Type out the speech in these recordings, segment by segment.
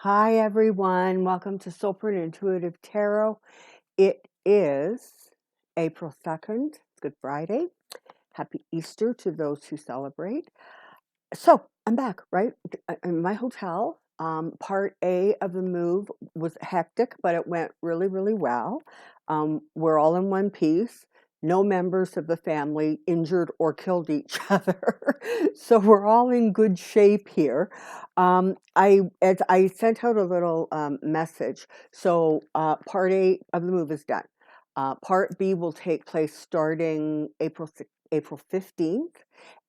Hi, everyone. Welcome to Soulprint Intuitive Tarot. It is April 2nd, Good Friday. Happy Easter to those who celebrate. So I'm back, right? In my hotel. Part A of the move was hectic, but it went really, really well. We're all in one piece. No members of the family injured or killed each other. So we're all in good shape here. I sent out a little message. So part A of the move is done. Part B will take place starting April 15th,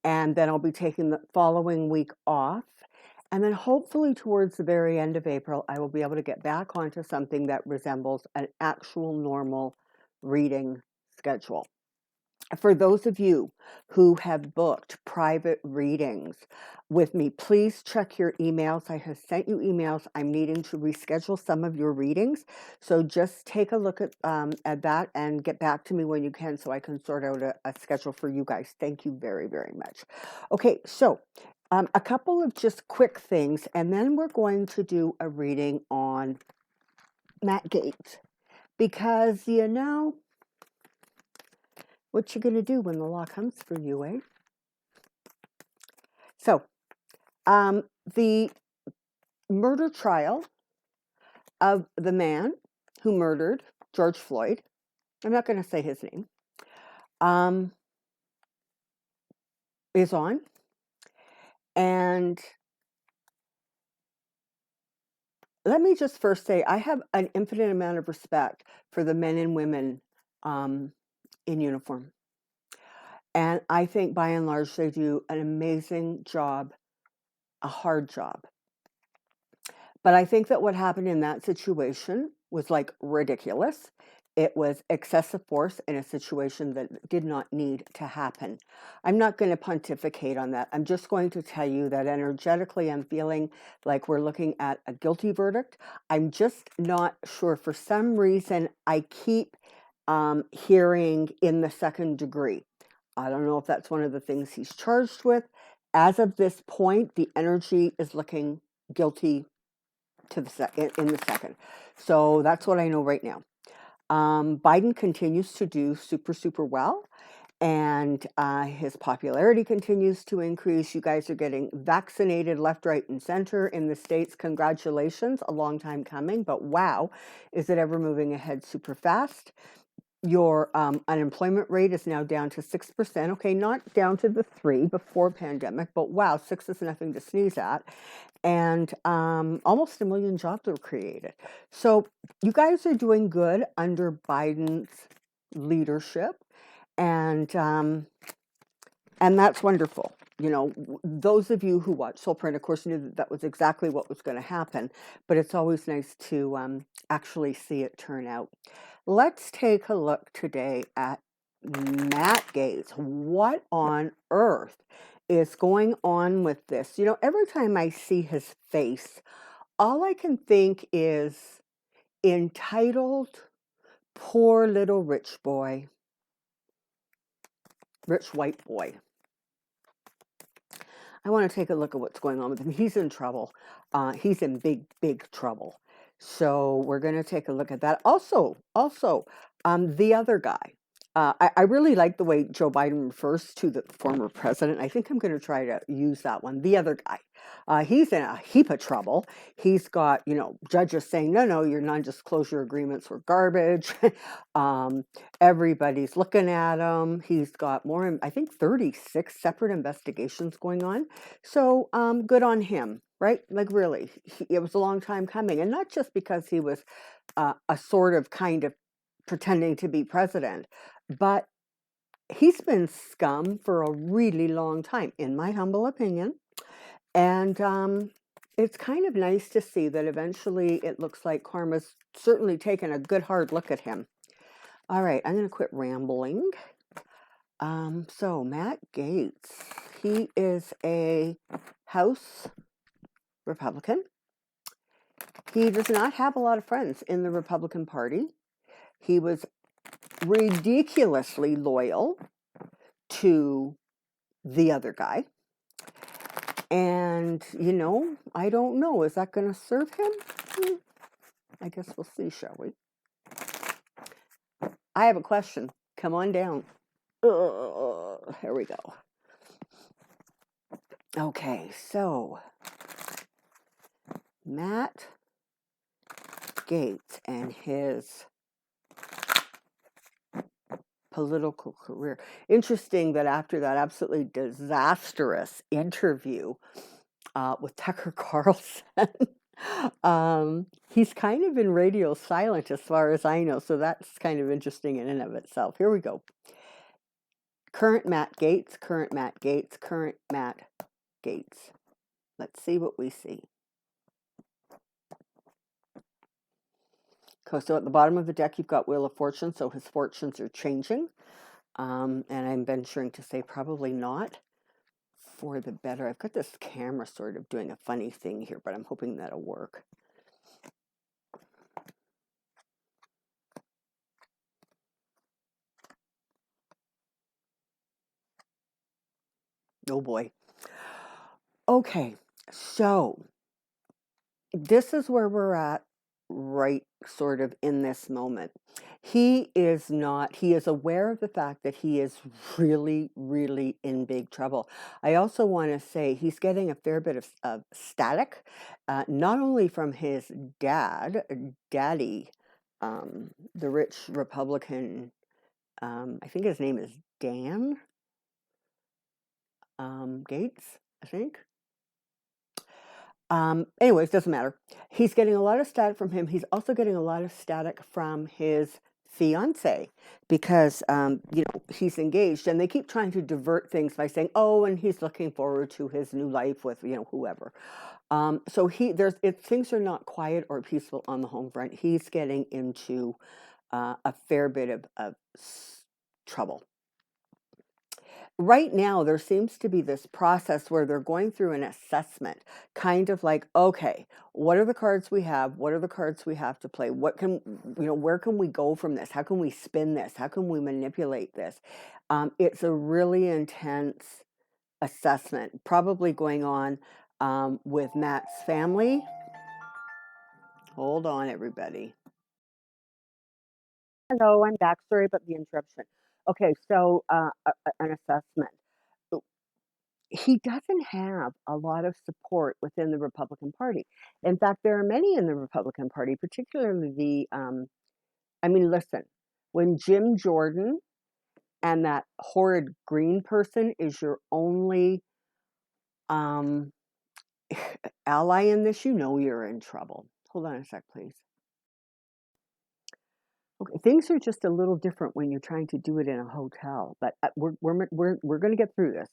and then I'll be taking the following week off. And then hopefully towards the very end of April, I will be able to get back onto something that resembles an actual normal reading schedule. For those of you who have booked private readings with me, please check your emails. I have sent you emails. I'm needing to reschedule some of your readings. So just take a look at that and get back to me when you can so I can sort out a schedule for you guys. Thank you very, very much. Okay, so a couple of just quick things, and then we're going to do a reading on Matt Gaetz. Because, what you going to do when the law comes for you, eh? So, the murder trial of the man who murdered George Floyd, I'm not going to say his name, is on. And let me just first say, I have an infinite amount of respect for the men and women in uniform. And I think by and large, they do an amazing job, a hard job. But I think that what happened in that situation was like ridiculous. It was excessive force in a situation that did not need to happen. I'm not going to pontificate on that. I'm just going to tell you that energetically, I'm feeling like we're looking at a guilty verdict. I'm just not sure. For some reason, I keep hearing in the second degree. I don't know if that's one of the things he's charged with. As of this point, the energy is looking guilty to the in the second. So that's what I know right now. Biden continues to do super well, and his popularity continues to increase. You guys are getting vaccinated left, right, and center in the States. Congratulations, a long time coming, but wow, is it ever moving ahead super fast. Your unemployment rate is now down to 6%. Okay, not down to the 3 before pandemic, but wow, 6 is nothing to sneeze at. And almost 1 million jobs were created. So you guys are doing good under Biden's leadership, and that's wonderful. You know, those of you who watch Soulprint, of course, knew that was exactly what was going to happen. But it's always nice to actually see it turn out. Let's take a look today at Matt Gaetz. What on earth is going on with this? You know, every time I see his face, all I can think is entitled, poor little rich boy, rich white boy. I want to take a look at what's going on with him. He's in trouble. He's in big trouble. So we're going to take a look at that. Also, the other guy. I really like the way Joe Biden refers to the former president. I think I'm going to try to use that one. The other guy. He's in a heap of trouble. He's got, judges saying, no, your non-disclosure agreements were garbage. Everybody's looking at him. He's got more, I think, 36 separate investigations going on. So good on him, right? Like really, it was a long time coming. And not just because he was a sort of kind of pretending to be president, but he's been scum for a really long time, in my humble opinion. And it's kind of nice to see that eventually it looks like karma's certainly taken a good hard look at him. All right, I'm going to quit rambling. So Matt Gaetz, he is a House Republican. He does not have a lot of friends in the Republican Party. He was ridiculously loyal to the other guy. And, I don't know. Is that going to serve him? I guess we'll see, shall we? I have a question. Come on down. Here we go. Okay, so Matt Gaetz and his political career. Interesting that after that absolutely disastrous interview with Tucker Carlson, he's kind of been radio silent as far as I know. So that's kind of interesting in and of itself. Here we go. Current Matt Gaetz, current Matt Gaetz, current Matt Gaetz. Let's see what we see. So at the bottom of the deck, you've got Wheel of Fortune, so his fortunes are changing. And I'm venturing to say probably not for the better. I've got this camera sort of doing a funny thing here, but I'm hoping that'll work. Oh boy. Okay, so this is where we're at right sort of in this moment. He is aware of the fact that he is really, really in big trouble. I also want to say he's getting a fair bit of static, not only from his daddy, the rich Republican, I think his name is Dan Gates, I think. Anyways, doesn't matter. He's getting a lot of static from him. He's also getting a lot of static from his fiance because he's engaged, and they keep trying to divert things by saying, "Oh, and he's looking forward to his new life with whoever." So if things are not quiet or peaceful on the home front, he's getting into a fair bit of trouble. Right now, there seems to be this process where they're going through an assessment, kind of like, okay, what are the cards we have? What are the cards we have to play? Where can we go from this? How can we spin this? How can we manipulate this? It's a really intense assessment, probably going on with Matt's family. Hold on, everybody. Hello, I'm back. Sorry about the interruption. Okay, so an assessment. He doesn't have a lot of support within the Republican Party. In fact, there are many in the Republican Party, particularly listen, when Jim Jordan and that horrid Green person is your only ally in this, you're in trouble. Hold on a sec, please. Okay, things are just a little different when you're trying to do it in a hotel, but we're going to get through this.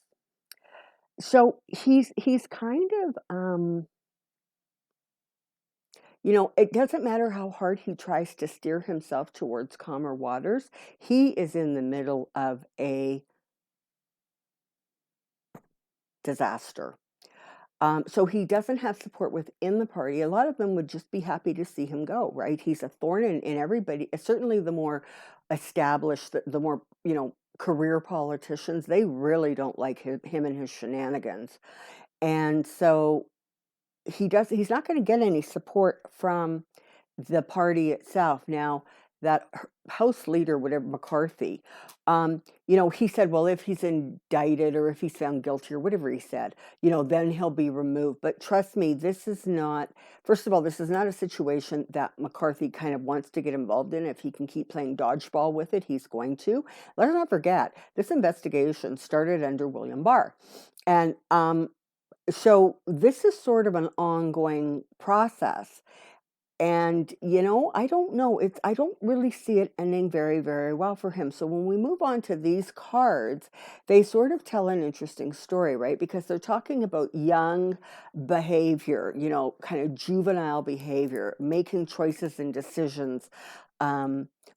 So he's kind of it doesn't matter how hard he tries to steer himself towards calmer waters. He is in the middle of a disaster. So he doesn't have support within the party. A lot of them would just be happy to see him go, right? He's a thorn in everybody. Certainly the more established, the more, career politicians, they really don't like him and his shenanigans. And so he's not going to get any support from the party itself. Now, that House leader, whatever, McCarthy, he said, well, if he's indicted or if he's found guilty or whatever he said, then he'll be removed. But trust me, first of all, this is not a situation that McCarthy kind of wants to get involved in. If he can keep playing dodgeball with it, he's going to. Let's not forget, this investigation started under William Barr. And so this is sort of an ongoing process. And, I don't know. I don't really see it ending very, very well for him. So when we move on to these cards, they sort of tell an interesting story, right? Because they're talking about young behavior, kind of juvenile behavior, making choices and decisions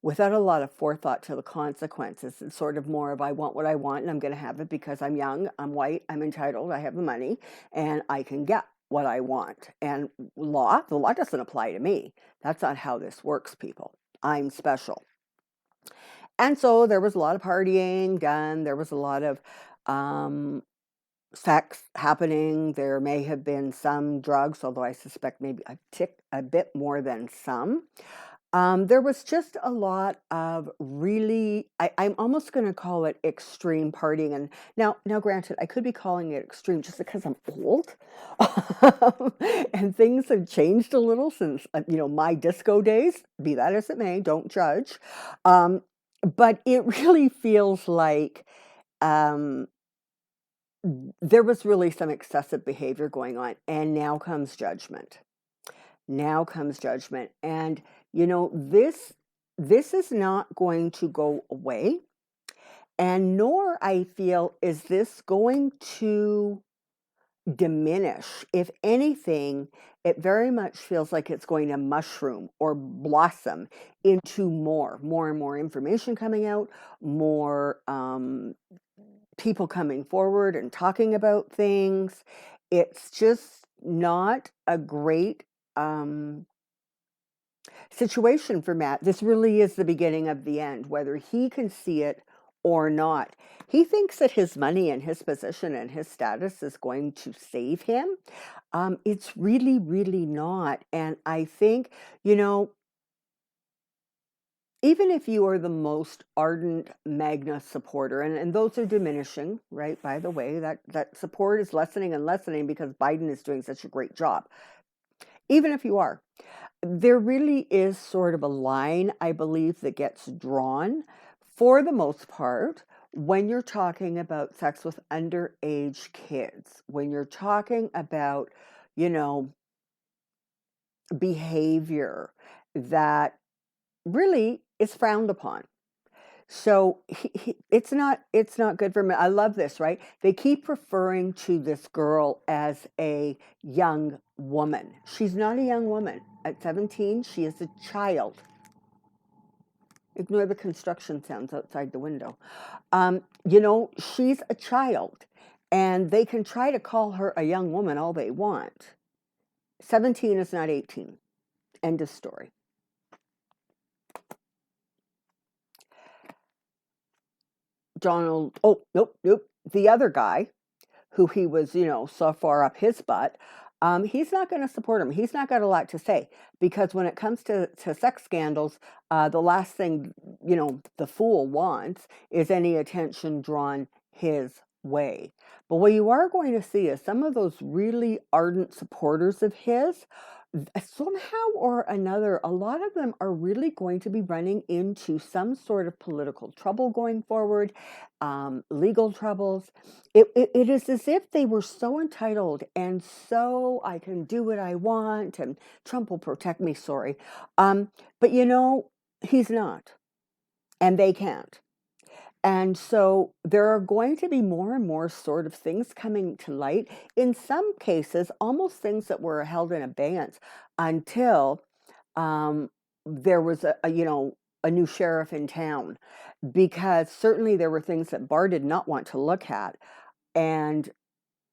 without a lot of forethought to the consequences. It's sort of more of, I want what I want and I'm going to have it because I'm young, I'm white, I'm entitled, I have the money, and I can get what I want. And the law doesn't apply to me. That's not how this works, people. I'm special. And so there was a lot of partying done. There was a lot of sex happening. There may have been some drugs, although I suspect maybe a bit more than some. There was just a lot of really, I'm almost going to call it extreme partying. And now, granted, I could be calling it extreme just because I'm old, and things have changed a little since my disco days. Be that as it may, don't judge. Um, but it really feels like um, there was really some excessive behavior going on, and now comes judgment. Now comes judgment. And this is not going to go away. And nor I feel is this going to diminish. If anything, it very much feels like it's going to mushroom or blossom into more and more information coming out, more people coming forward and talking about things. It's just not a great situation for Matt. This really is the beginning of the end, whether he can see it or not. He thinks that his money and his position and his status is going to save him. It's really, really not. And I think, even if you are the most ardent Magna supporter, and those are diminishing, right? By the way, that support is lessening and lessening because Biden is doing such a great job. Even if you are, there really is sort of a line, I believe, that gets drawn for the most part when you're talking about sex with underage kids, when you're talking about, you know, behavior that really is frowned upon. So it's not good for me. I love this, right? They keep referring to this girl as a young woman. She's not a young woman. At 17, she is a child. Ignore the construction sounds outside the window. She's a child, and they can try to call her a young woman all they want. 17 is not 18. End of story. Donald, oh, nope. The other guy, who he was, so far up his butt, he's not going to support him. He's not got a lot to say because when it comes to sex scandals, the last thing, the fool wants is any attention drawn his way. But what you are going to see is some of those really ardent supporters of his, somehow or another, a lot of them are really going to be running into some sort of political trouble going forward, legal troubles. It is as if they were so entitled and so I can do what I want and Trump will protect me, sorry. But he's not, and they can't. And so there are going to be more and more sort of things coming to light. In some cases, almost things that were held in abeyance until there was a new sheriff in town, because certainly there were things that Barr did not want to look at, and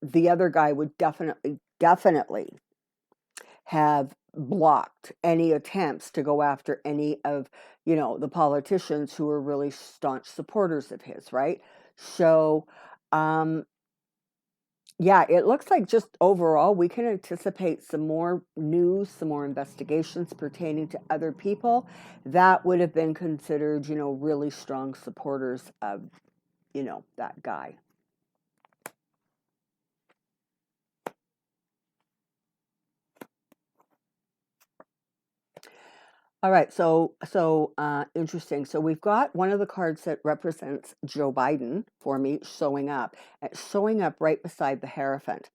the other guy would definitely have blocked any attempts to go after any of, the politicians who were really staunch supporters of his, right? So, yeah, it looks like just overall we can anticipate some more news, some more investigations pertaining to other people that would have been considered, really strong supporters of, that guy. All right, so interesting. So we've got one of the cards that represents Joe Biden for me showing up, right beside the Hierophant.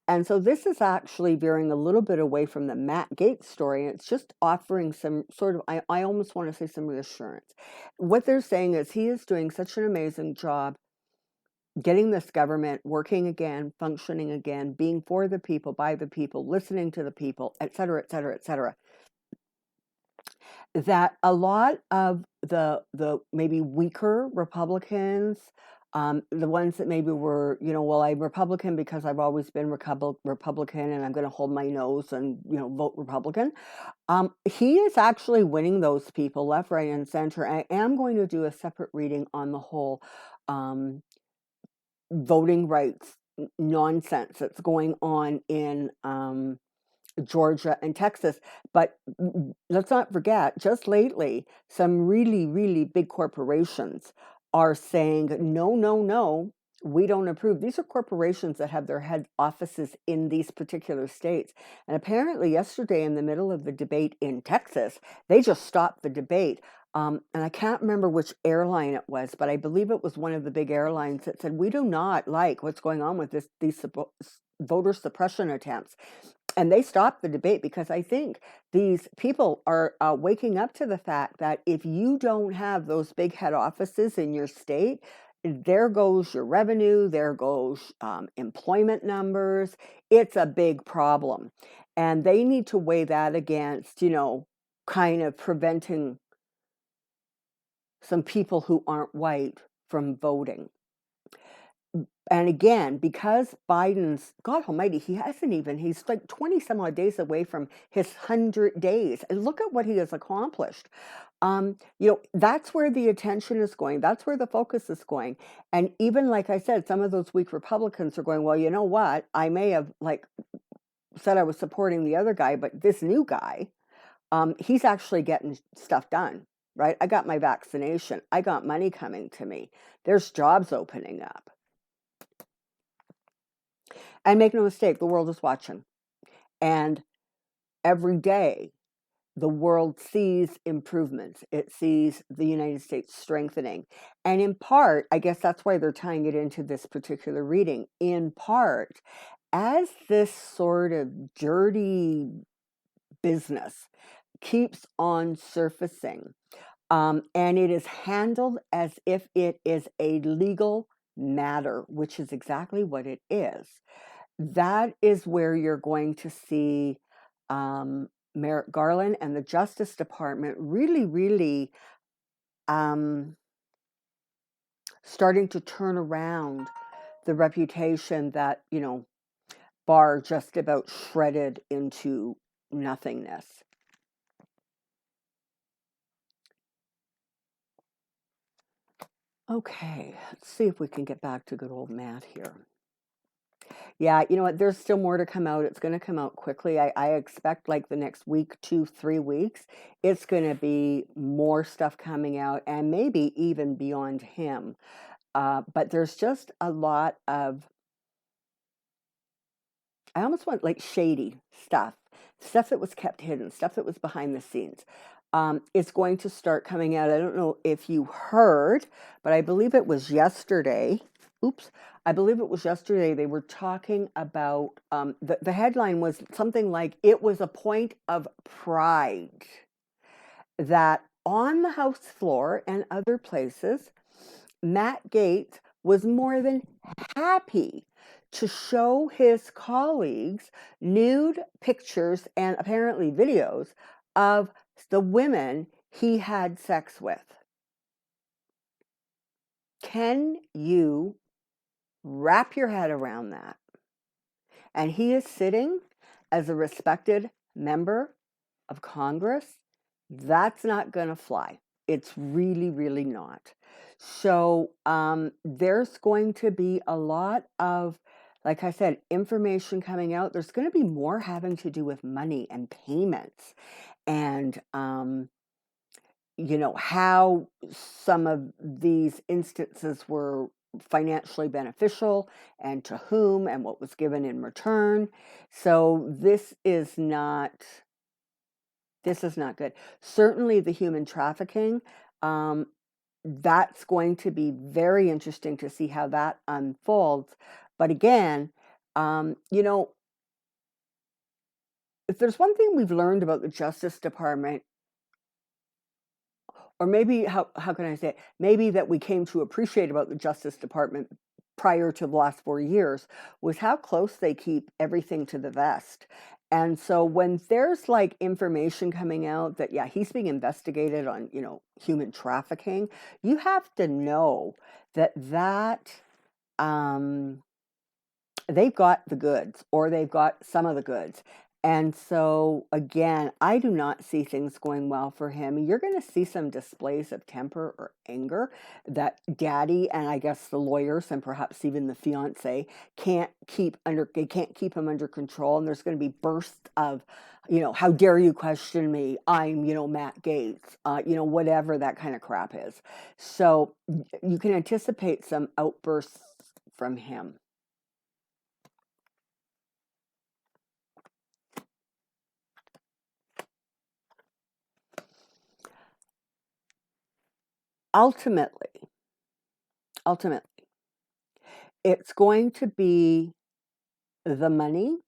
And so this is actually veering a little bit away from the Matt Gaetz story. And it's just offering some sort of, I almost want to say some reassurance. What they're saying is he is doing such an amazing job getting this government working again, functioning again, being for the people, by the people, listening to the people, et cetera, et cetera, et cetera, that a lot of the maybe weaker Republicans, the ones that maybe were, well, I'm Republican because I've always been Republican and I'm going to hold my nose and, vote Republican. He is actually winning those people left, right, and center. I am going to do a separate reading on the whole voting rights nonsense that's going on in Georgia and Texas. But let's not forget, just lately, some really, really big corporations are saying, no, no, no, we don't approve. These are corporations that have their head offices in these particular states. And apparently, yesterday, in the middle of the debate in Texas, they just stopped the debate. And I can't remember which airline it was, but I believe it was one of the big airlines that said, we do not like what's going on with these voter suppression attempts. And they stopped the debate because I think these people are waking up to the fact that if you don't have those big head offices in your state, there goes your revenue, there goes employment numbers. It's a big problem. And they need to weigh that against, kind of preventing some people who aren't white from voting. And again, because Biden's, God almighty, he's like 20 some odd days away from his 100 days. And look at what he has accomplished. That's where the attention is going. That's where the focus is going. And even like I said, some of those weak Republicans are going, well, you know what? I may have said I was supporting the other guy, but this new guy, he's actually getting stuff done, right? I got my vaccination. I got money coming to me. There's jobs opening up. And make no mistake, the world is watching. And every day, the world sees improvements. It sees the United States strengthening. And in part, I guess that's why they're tying it into this particular reading, in part, as this sort of dirty business keeps on surfacing, and it is handled as if it is a legal matter, which is exactly what it is. That is where you're going to see Merrick Garland and the Justice Department really, really starting to turn around the reputation that, Barr just about shredded into nothingness. Okay, let's see if we can get back to good old Matt here. Yeah, you know what? There's still more to come out. It's going to come out quickly. I expect like the next week, 2, 3 weeks, it's going to be more stuff coming out and maybe even beyond him. But there's just a lot of, I almost want like shady stuff that was kept hidden, stuff that was behind the scenes. It's going to start coming out. I don't know if you heard, but I believe it was yesterday. I believe it was yesterday. They were talking about, the headline was something like, it was a point of pride that on the House floor and other places, Matt Gaetz was more than happy to show his colleagues nude pictures and apparently videos of the women he had sex with. Can you wrap your head around that? And he is sitting as a respected member of Congress. That's not going to fly. It's really, really not. So there's going to be a lot of, like I said, information coming out. There's going to be more having to do with money and payments and, how some of these instances were financially beneficial and to whom and what was given in return. So this is not good. Certainly the human trafficking, that's going to be very interesting to see how that unfolds. But again, if there's one thing we've learned about the Justice Department, or maybe, how can I say it? Maybe that we came to appreciate about the Justice Department prior to the last 4 years, was how close they keep everything to the vest. And so when there's like information coming out that, yeah, he's being investigated on, human trafficking, you have to know that they've got the goods, or they've got some of the goods. And so, again, I do not see things going well for him. You're going to see some displays of temper or anger that daddy and I guess the lawyers and perhaps even the fiance they can't keep him under control. And there's going to be bursts of, how dare you question me? I'm, Matt Gates, whatever that kind of crap is. So you can anticipate some outbursts from him. Ultimately, ultimately, it's going to be the money,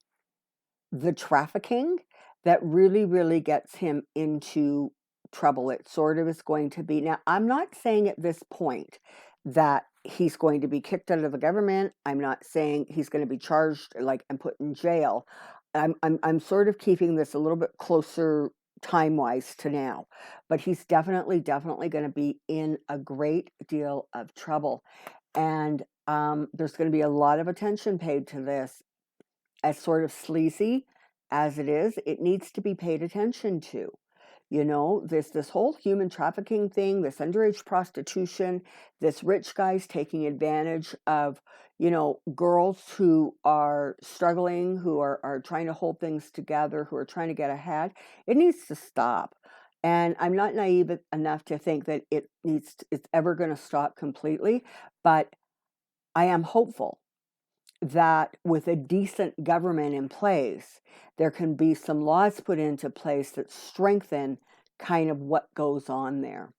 the trafficking that really, really gets him into trouble. It sort of is going to be. Now, I'm not saying at this point that he's going to be kicked out of the government. I'm not saying he's going to be charged like and put in jail. I'm sort of keeping this a little bit closer time-wise to now. But he's definitely going to be in a great deal of trouble. And there's going to be a lot of attention paid to this. As sort of sleazy as it is, it needs to be paid attention to. This whole human trafficking thing, this underage prostitution, this rich guys taking advantage of, girls who are struggling, who are trying to hold things together, who are trying to get ahead. It needs to stop. And I'm not naive enough to think that it's ever going to stop completely, but I am hopeful that with a decent government in place, there can be some laws put into place that strengthen kind of what goes on there.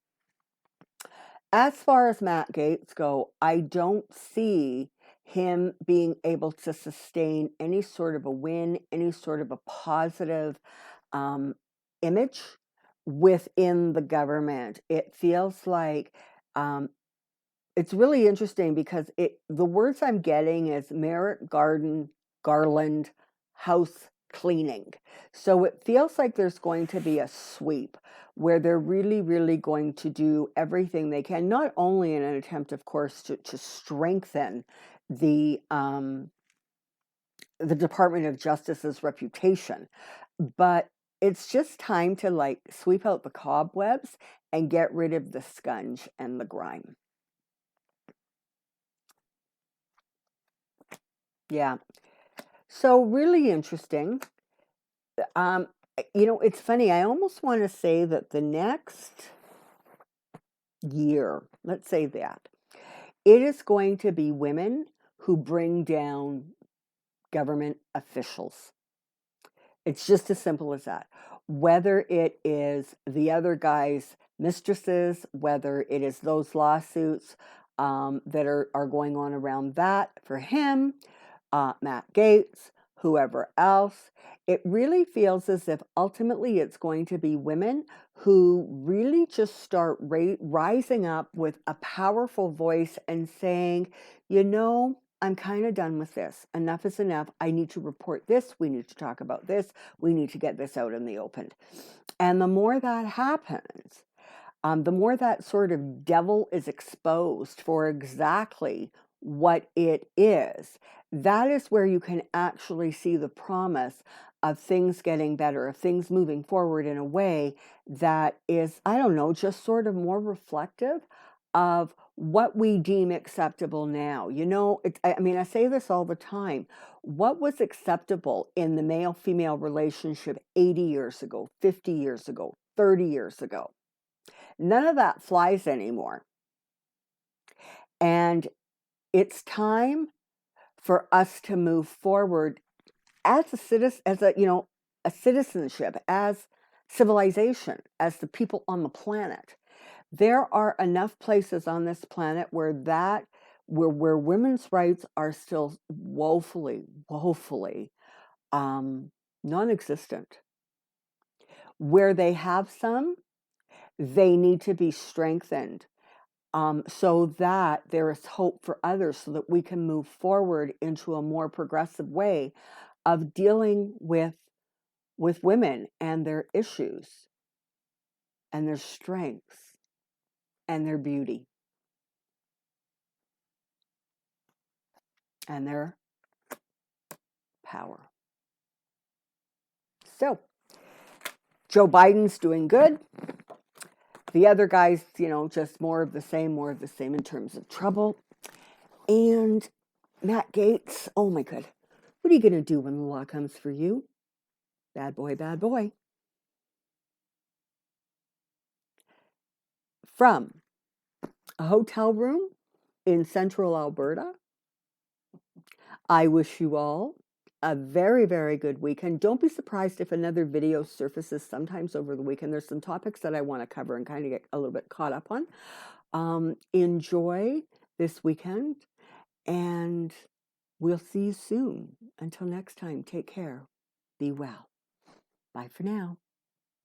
As far as Matt Gaetz go, I don't see him being able to sustain any sort of a win, any sort of a positive um, image within the government. It feels like um, it's really interesting because the words I'm getting is Merrick Garland house cleaning. So it feels like there's going to be a sweep where they're really, really going to do everything they can, not only in an attempt, of course, to strengthen the Department of Justice's reputation, but it's just time to like sweep out the cobwebs and get rid of the scunge and the grime. Yeah. So really interesting. Um, it's funny. I almost want to say that the next year, let's say that, it is going to be women who bring down government officials. It's just as simple as that. Whether it is the other guy's mistresses, whether it is those lawsuits that are going on around that for him, Matt Gaetz, whoever else. It really feels as if ultimately it's going to be women who really just start rising up with a powerful voice and saying, I'm kind of done with this. Enough is enough. I need to report this. We need to talk about this. We need to get this out in the open. And the more that happens, the more that sort of devil is exposed for exactly what it is, that is where you can actually see the promise of things getting better, of things moving forward in a way that is, I don't know, just sort of more reflective of what we deem acceptable now. I say this all the time. What was acceptable in the male-female relationship 80 years ago, 50 years ago, 30 years ago? None of that flies anymore. And it's time for us to move forward as a citizen, a citizenship, as civilization, as the people on the planet. There are enough places on this planet where women's rights are still woefully, woefully non-existent. Where they have some, they need to be strengthened. So that there is hope for others, so that we can move forward into a more progressive way of dealing with women and their issues and their strengths and their beauty and their power. So Joe Biden's doing good. The other guys, just more of the same in terms of trouble. And Matt Gaetz, oh my God, what are you going to do when the law comes for you? Bad boy, bad boy. From a hotel room in central Alberta, I wish you all a very, very good weekend. Don't be surprised if another video surfaces sometimes over the weekend. There's some topics that I want to cover and kind of get a little bit caught up on. Enjoy this weekend, and we'll see you soon. Until next time, take care. Be well. Bye for now.